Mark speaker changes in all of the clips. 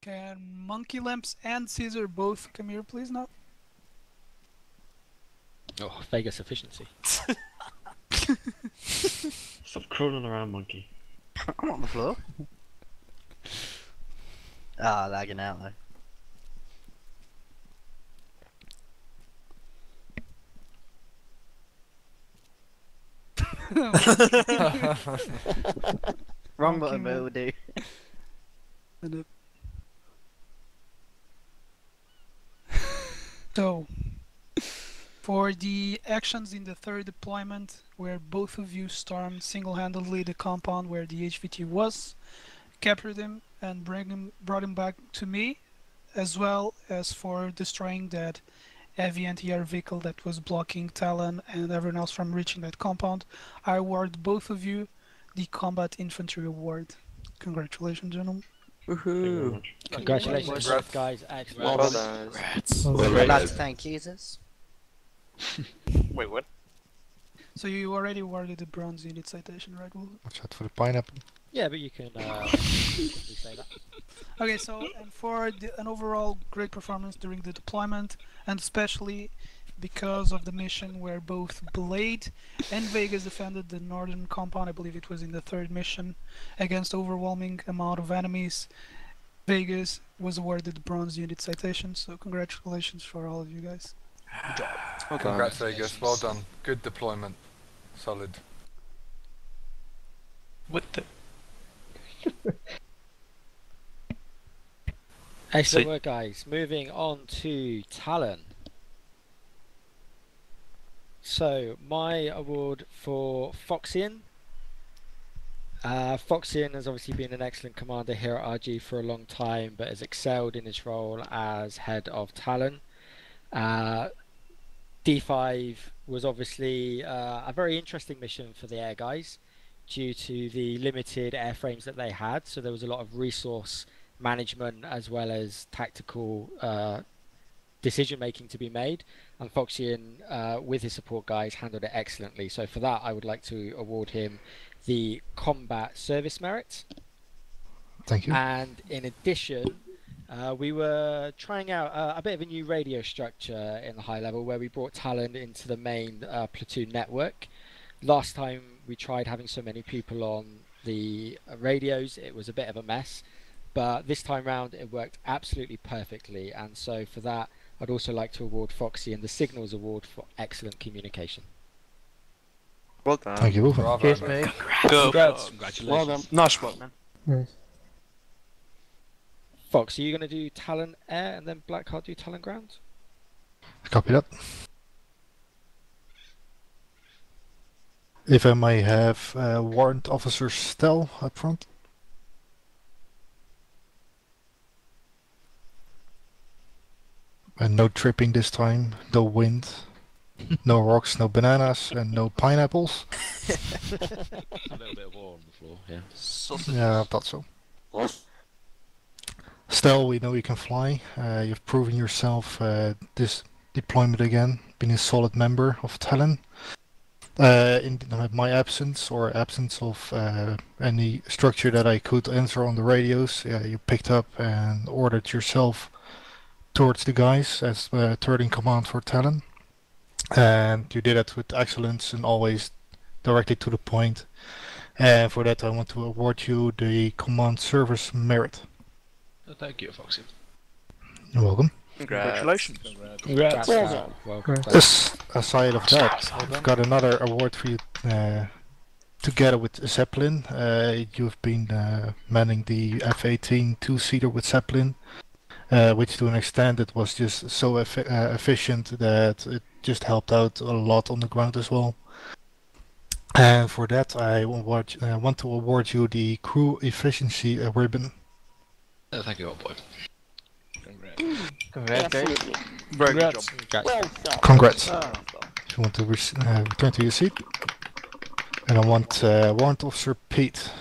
Speaker 1: Can Monkey Lamps and Caesar both come here, please, now?
Speaker 2: Oh, Vegas efficiency.
Speaker 3: Stop crawling around, monkey.
Speaker 4: I'm on the floor. Ah, lagging out though. Wrong button, but it will do.
Speaker 1: So, for the actions in the third deployment, where both of you stormed single-handedly the compound where the HVT was, captured him and brought him back to me, as well as for destroying that heavy anti-air vehicle that was blocking Talon and everyone else from reaching that compound, I award both of you the Combat Infantry Award. Congratulations, gentlemen.
Speaker 5: Woohoo!
Speaker 2: Congratulations, both guys. Excellent.
Speaker 5: Well done.
Speaker 4: I'd like to thank Jesus.
Speaker 5: Wait, what?
Speaker 1: So you already awarded the bronze unit citation, right, Wolf?
Speaker 6: Watch out for the pineapple.
Speaker 2: Yeah, but you can say that.
Speaker 1: Okay, so and for an overall great performance during the deployment, and especially because of the mission where both Blade and Vegas defended the northern compound, I believe it was in the third mission, against overwhelming amount of enemies, Vegas was awarded the bronze unit citation, so congratulations for all of you guys.
Speaker 5: Well
Speaker 7: Congrats, Vegas. Well done. Good deployment. Solid.
Speaker 5: What the?
Speaker 2: Excellent work, guys. Moving on to Talon. So, my award for Foxian. Foxian has obviously been an excellent commander here at RG for a long time, but has excelled in his role as head of Talon. D5 was obviously a very interesting mission for the air guys due to the limited airframes that they had, so there was a lot of resource management as well as tactical decision making to be made, and Foxian with his support guys handled it excellently. So for that I would like to award him the Combat Service Merit.
Speaker 6: Thank you.
Speaker 2: And in addition, we were trying out a bit of a new radio structure in the high level where we brought Talon into the main platoon network. Last time we tried having so many people on the radios, it was a bit of a mess, but this time round it worked absolutely perfectly, and so for that I'd also like to award Foxy and the Signals Award for excellent communication.
Speaker 5: Well done.
Speaker 6: Thank you, Wolf.
Speaker 7: Bravo,
Speaker 4: Cheers,
Speaker 7: man.
Speaker 4: mate.
Speaker 5: Congrats.
Speaker 2: Congratulations.
Speaker 5: Well done. Nice work, man.
Speaker 2: Fox, are you going to do Talon Air and then Blackheart do Talon Ground?
Speaker 6: Copy that. If I may have Warrant Officer Stell up front. And no tripping this time, no wind, no rocks, no bananas, and no pineapples.
Speaker 8: A little bit of war on the floor, yeah.
Speaker 5: Sausage.
Speaker 6: Yeah, I thought so. Stell, we know you can fly. You've proven yourself this deployment again, been a solid member of Talon. In my absence or absence of any structure that I could answer on the radios, you picked up and ordered yourself towards the guys as third in command for Talon, and you did it with excellence and always directly to the point. And for that I want to award you the Command Service Merit.
Speaker 8: Thank you, Foxy.
Speaker 6: You're welcome.
Speaker 5: Congratulations.
Speaker 2: Congrats. Welcome.
Speaker 6: Aside of that, I've got another award for you. Together with Zeppelin, you've been manning the F-18 two-seater with Zeppelin, which to an extent it was just so efficient that it just helped out a lot on the ground as well. And for that I want to award you the Crew Efficiency Ribbon.
Speaker 8: Thank you, old boy.
Speaker 4: Congrats, guys.
Speaker 5: Very good job.
Speaker 6: Congrats. If you want to return to your seat. And I want Warrant Officer Pete.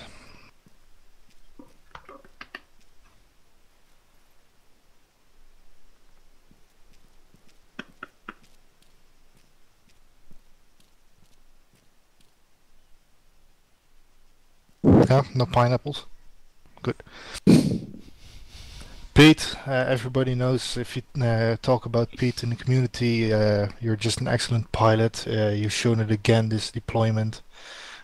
Speaker 6: Yeah, no pineapples. Good. Pete, everybody knows if you talk about Pete in the community, you're just an excellent pilot. You've shown it again this deployment,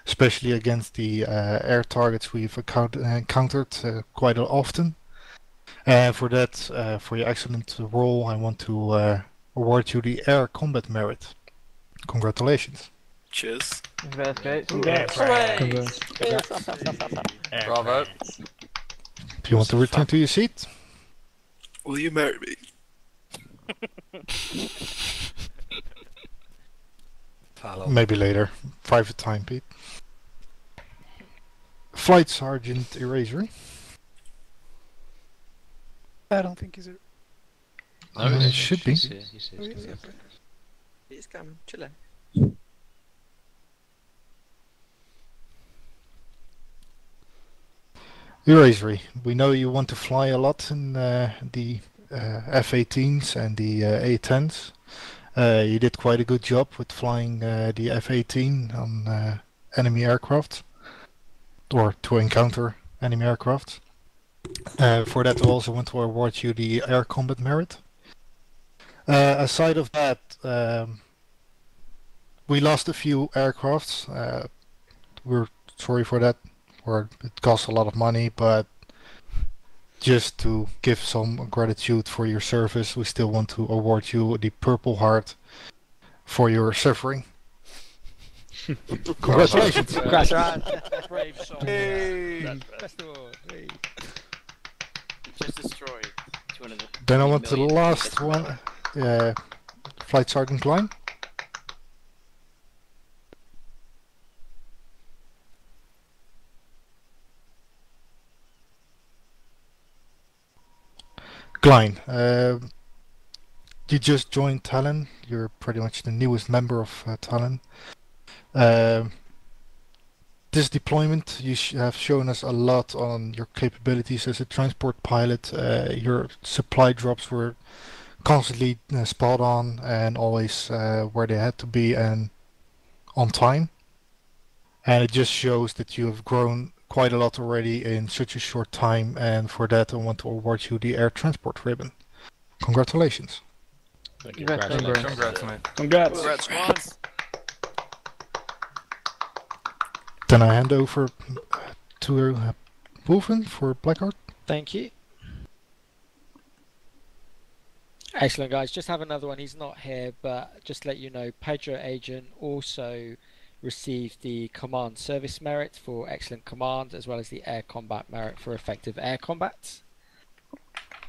Speaker 6: especially against the air targets we've encountered quite often. For that, for your excellent role, I want to award you the Air Combat Merit. Congratulations.
Speaker 5: Cheers.
Speaker 9: Congrats, guys.
Speaker 10: Congrats.
Speaker 7: Bravo.
Speaker 6: If you want to return to your seat,
Speaker 5: Will you marry me?
Speaker 7: Hello.
Speaker 6: maybe later. Private time, Pete. Flight Sergeant Erasery.
Speaker 1: I don't think he's a...
Speaker 8: No,
Speaker 6: It should be.
Speaker 8: He's here. He's
Speaker 1: Oh,
Speaker 8: here.
Speaker 1: he's
Speaker 8: He's
Speaker 1: okay.
Speaker 10: He's coming. Chill.
Speaker 6: Erasery, we know you want to fly a lot in the F-18s and the A-10s. You did quite a good job with flying the F-18 on enemy aircraft, or to encounter enemy aircraft. For that, I also want to award you the Air Combat Merit. Aside of that, we lost a few aircrafts. We're sorry for that. Or it costs a lot of money, but just to give some gratitude for your service, we still want to award you the Purple Heart for your suffering. Congratulations!
Speaker 2: Congrats.
Speaker 10: Brave soul.
Speaker 5: Hey.
Speaker 2: Best award. Hey.
Speaker 10: Just destroyed.
Speaker 6: Then I want the last one, Flight Sergeant Klein. Klein, you just joined Talon. You're pretty much the newest member of Talon. This deployment, you have shown us a lot on your capabilities as a transport pilot. Your supply drops were constantly spot on and always where they had to be and on time. And it just shows that you have grown quite a lot already in such a short time, and for that I want to award you the Air Transport Ribbon. Congratulations.
Speaker 8: Thank you.
Speaker 9: Congrats.
Speaker 8: Congratulations.
Speaker 7: Congrats, mate.
Speaker 9: Congrats.
Speaker 5: Congrats, man.
Speaker 6: Then I hand over to Wolfen for Blackheart.
Speaker 2: Thank you. Excellent, guys. Just have another one. He's not here, but just to let you know, Pedro Agent also received the Command Service Merit for excellent command, as well as the Air Combat Merit for effective air combat.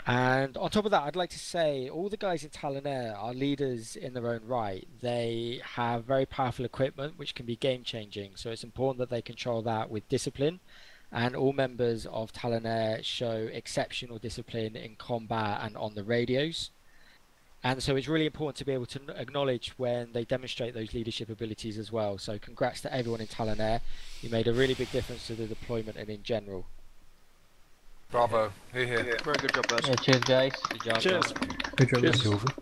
Speaker 2: And on top of that, I'd like to say all the guys in Talon Air are leaders in their own right. They have very powerful equipment which can be game changing, so it's important that they control that with discipline. And all members of Talon Air show exceptional discipline in combat and on the radios. And so it's really important to be able to acknowledge when they demonstrate those leadership abilities as well. So congrats to everyone in Talon Air. You made a really big difference to the deployment and in general.
Speaker 7: Bravo. Here.
Speaker 5: Very good job, guys.
Speaker 9: Yeah, cheers, guys.
Speaker 2: Good job.
Speaker 5: Cheers.
Speaker 6: Good job, Wolfen.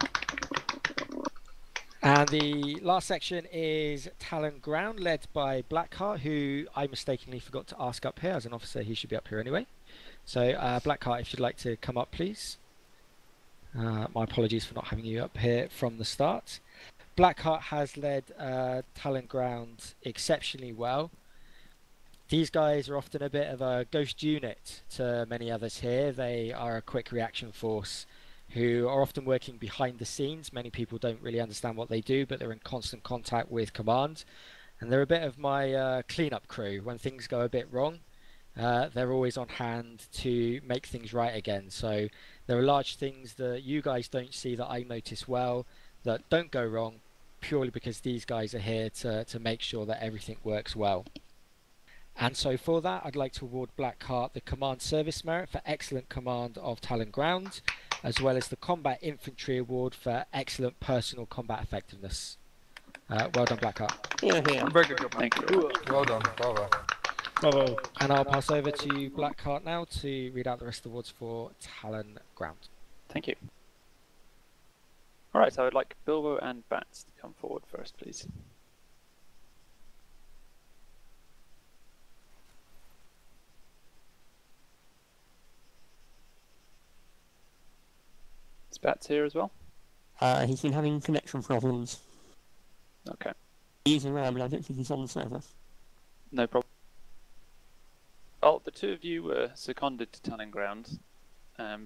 Speaker 2: And the last section is Talon Ground, led by Blackheart, who I mistakenly forgot to ask up here. As an officer, he should be up here anyway. So Blackheart, if you'd like to come up, please. My apologies for not having you up here from the start. Blackheart has led Talon Ground exceptionally well. These guys are often a bit of a ghost unit to many others here. They are a quick reaction force who are often working behind the scenes. Many people don't really understand what they do, but they're in constant contact with command. And they're a bit of my cleanup crew. When things go a bit wrong, they're always on hand to make things right again. So there are large things that you guys don't see that I notice well that don't go wrong, purely because these guys are here to make sure that everything works well. And so for that, I'd like to award Blackheart the Command Service Merit for excellent command of Talon Ground, as well as the Combat Infantry Award for excellent personal combat effectiveness. Well done, Blackheart.
Speaker 5: Very good job, man. Thank you.
Speaker 7: Well done. Bravo.
Speaker 9: Bravo.
Speaker 2: And I'll pass over to Blackheart now to read out the rest of the awards for Talon Ground.
Speaker 10: Thank you. Alright, so I would like Bilbo and Bats to come forward first, please. Bats here as well?
Speaker 11: He's been having connection problems.
Speaker 10: Okay.
Speaker 11: He's around, but I don't think he's on the server.
Speaker 10: No problem. Oh, the two of you were seconded to Talon Grounds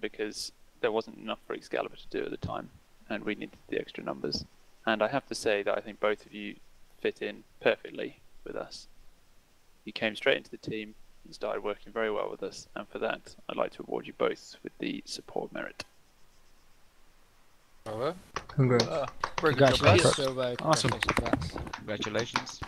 Speaker 10: because there wasn't enough for Excalibur to do at the time, and we needed the extra numbers. And I have to say that I think both of you fit in perfectly with us. You came straight into the team and started working very well with us, and for that, I'd like to award you both with the support merit.
Speaker 7: Bravo.
Speaker 9: Congrats.
Speaker 5: Very good job, guys.
Speaker 2: Congratulations, Silvo.
Speaker 9: Awesome.
Speaker 2: Congratulations, Bats.
Speaker 5: Congratulations.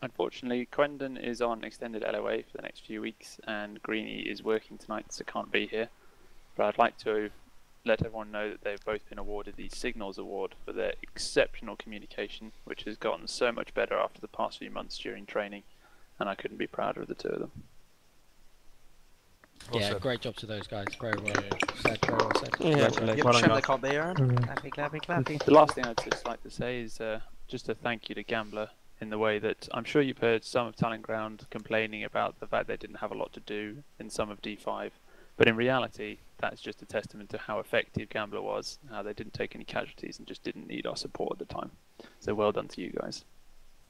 Speaker 10: Unfortunately, Quendon is on extended LOA for the next few weeks, and Greenie is working tonight, so can't be here. But I'd like to let everyone know that they've both been awarded the Signals Award for their exceptional communication, which has gotten so much better after the past few months during training, and I couldn't be prouder of the two of them.
Speaker 7: Well
Speaker 2: Yeah,
Speaker 7: said.
Speaker 2: great job to those guys. Very well said. Very well said.
Speaker 4: Yeah,
Speaker 9: Well done,
Speaker 4: shame
Speaker 9: guys.
Speaker 4: they can't be here. Clappy, clappy, clappy.
Speaker 10: The last thing I'd just like to say is just a thank you to Gambler in the way that I'm sure you've heard some of Talent Ground complaining about the fact they didn't have a lot to do in some of D5, but in reality that's just a testament to how effective Gambler was, how they didn't take any casualties and just didn't need our support at the time. So well done to you guys.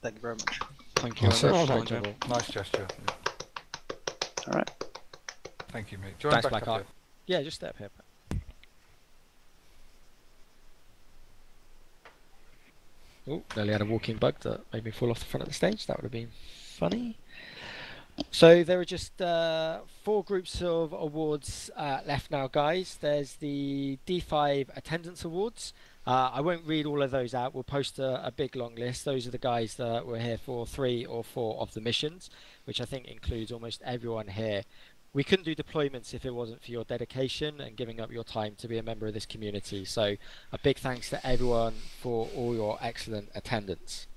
Speaker 4: Thank you very much.
Speaker 2: Thank you.
Speaker 6: Awesome.
Speaker 2: Very
Speaker 11: Well
Speaker 2: much.
Speaker 11: done,
Speaker 2: Great job.
Speaker 7: Nice gesture.
Speaker 10: Alright.
Speaker 7: Thank you, mate. Join
Speaker 2: Thanks,
Speaker 7: back
Speaker 2: Black
Speaker 7: up
Speaker 2: Art. Yeah, just step here. Oh, nearly had a walking bug that made me fall off the front of the stage. That would have been funny. So there are just 4 groups of awards left now, guys. There's the D5 Attendance Awards. I won't read all of those out. We'll post a big long list. Those are the guys that were here for 3 or 4 of the missions, which I think includes almost everyone here. We couldn't do deployments if it wasn't for your dedication and giving up your time to be a member of this community. So a big thanks to everyone for all your excellent attendance.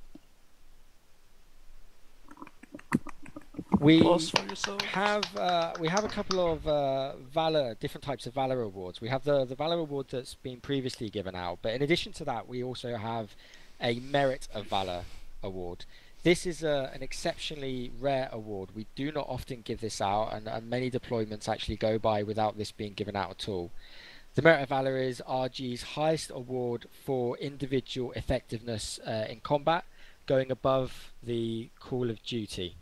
Speaker 2: We
Speaker 5: Applause for yourselves.
Speaker 2: have a couple of valor, different types of valor awards. We have the valor award that's been previously given out, but in addition to that, we also have a merit of valor award. This is an exceptionally rare award. We do not often give this out, and many deployments actually go by without this being given out at all. The Merit of Valor is RG's highest award for individual effectiveness in combat, going above the call of duty.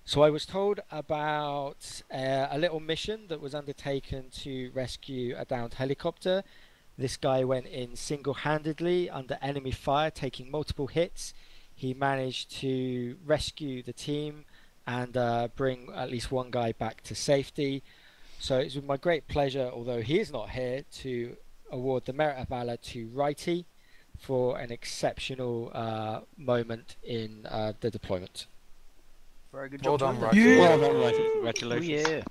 Speaker 2: So I was told about a little mission that was undertaken to rescue a downed helicopter. This guy went in single-handedly under enemy fire, taking multiple hits. He managed to rescue the team and bring at least one guy back to safety. So it's with my great pleasure, although he is not here, to award the Merit of Valor to Righty for an exceptional moment in the deployment.
Speaker 4: Very good
Speaker 7: Well
Speaker 4: job.
Speaker 7: done,
Speaker 4: Tyler.
Speaker 7: Righty.
Speaker 1: Yeah.
Speaker 11: Well done, Righty.
Speaker 4: Oh,
Speaker 5: Congratulations.
Speaker 4: yeah.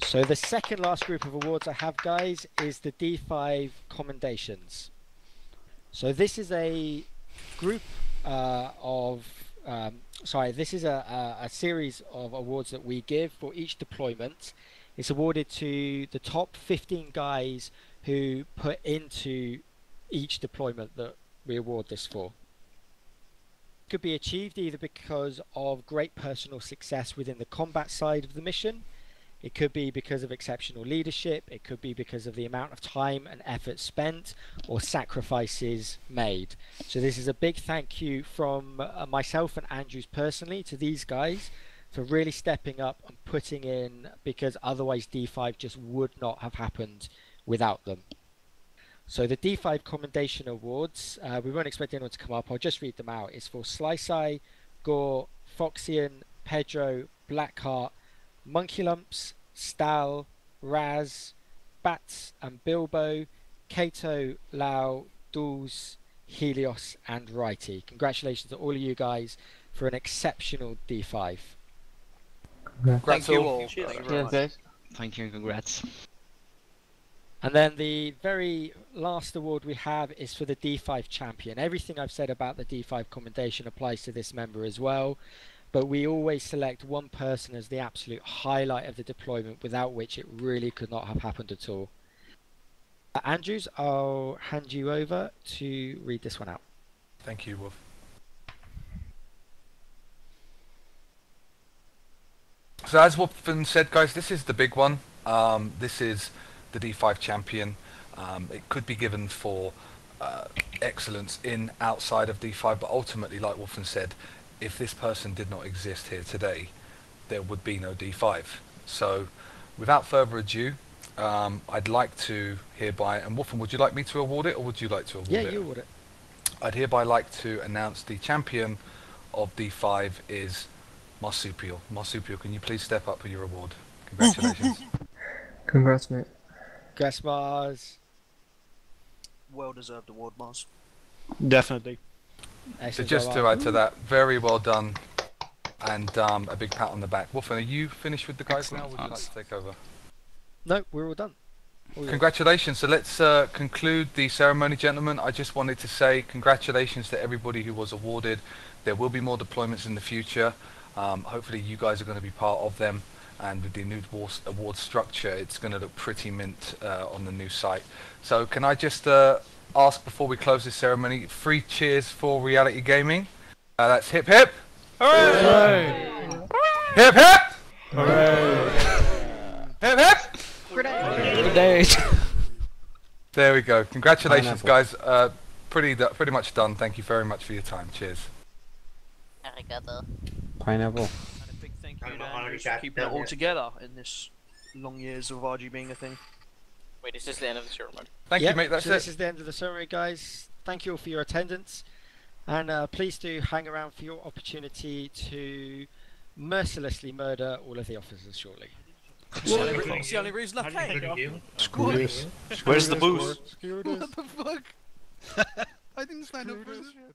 Speaker 2: So the second last group of awards I have, guys, is the D5 Commendations. So this is a group this is a series of awards that we give for each deployment. It's awarded to the top 15 guys who put into each deployment that we award this for. It could be achieved either because of great personal success within the combat side of the mission. It could be because of exceptional leadership. It could be because of the amount of time and effort spent or sacrifices made. So this is a big thank you from myself and Andrews personally to these guys for really stepping up and putting in, because otherwise D5 just would not have happened without them. So the D5 Commendation Awards, we won't expect anyone to come up. I'll just read them out. It's for Sliceye, Gore, Foxian, Pedro, Blackheart, Monkey Lumps, Stal, Raz, Bats and Bilbo, Kato, Lau, Dulz, Helios and Righty. Congratulations to all of you guys for an exceptional D5.
Speaker 5: Thank you
Speaker 7: all.
Speaker 5: all. Thank you very
Speaker 9: Cheers,
Speaker 5: much.
Speaker 9: guys.
Speaker 5: Thank you and congrats.
Speaker 2: And then the very last award we have is for the D5 Champion. Everything I've said about the D5 Commendation applies to this member as well. But we always select one person as the absolute highlight of the deployment, without which it really could not have happened at all. Andrews, I'll hand you over to read this one out.
Speaker 7: Thank you, Wolf. So as Wolfen said, guys, this is the big one. This is the D5 champion. It could be given for excellence in outside of D5, but ultimately, like Wolfen said, if this person did not exist here today, there would be no D5. So without further ado, I'd like to hereby, and Wolfen, would you like me to award it, or would you like to award it?
Speaker 2: Yeah, you award it.
Speaker 7: I'd hereby like to announce the champion of D5 is Marsupial. Marsupial, can you please step up for your award? Congratulations.
Speaker 12: Congrats, mate.
Speaker 2: Congrats, Mars.
Speaker 4: Well deserved award, Mars.
Speaker 9: Definitely.
Speaker 7: So
Speaker 2: Excellent
Speaker 7: just
Speaker 2: job,
Speaker 7: to
Speaker 2: Mars.
Speaker 7: add to that, very well done, and a big pat on the back. Wolfen, are you finished with the guys now, or would you like to take over?
Speaker 2: No, we're all done. All yours.
Speaker 7: Congratulations. So let's conclude the ceremony, gentlemen. I just wanted to say congratulations to everybody who was awarded. There will be more deployments in the future. Hopefully you guys are going to be part of them, and with the new award structure, it's going to look pretty mint on the new site. So can I just ask before we close this ceremony, 3 cheers for reality gaming. That's hip hip. Hooray! Hip hip. Hooray! Hip hip.
Speaker 2: Grenade.
Speaker 7: There we go. Congratulations, guys. Pretty much done. Thank you very much for your time. Cheers.
Speaker 13: Arigato.
Speaker 12: Pineapple.
Speaker 4: And a big thank you to Andrews for keeping it all together in this long years of RG being a thing.
Speaker 5: Wait, is this the end of the ceremony?
Speaker 7: Thank you, mate. That's
Speaker 2: so
Speaker 7: it.
Speaker 2: This is the end of the ceremony, guys. Thank you all for your attendance, and please do hang around for your opportunity to mercilessly murder all of the officers shortly.
Speaker 4: It's the only reason I came.
Speaker 5: Where's the booze?
Speaker 1: What the fuck? I didn't sign up for this shit.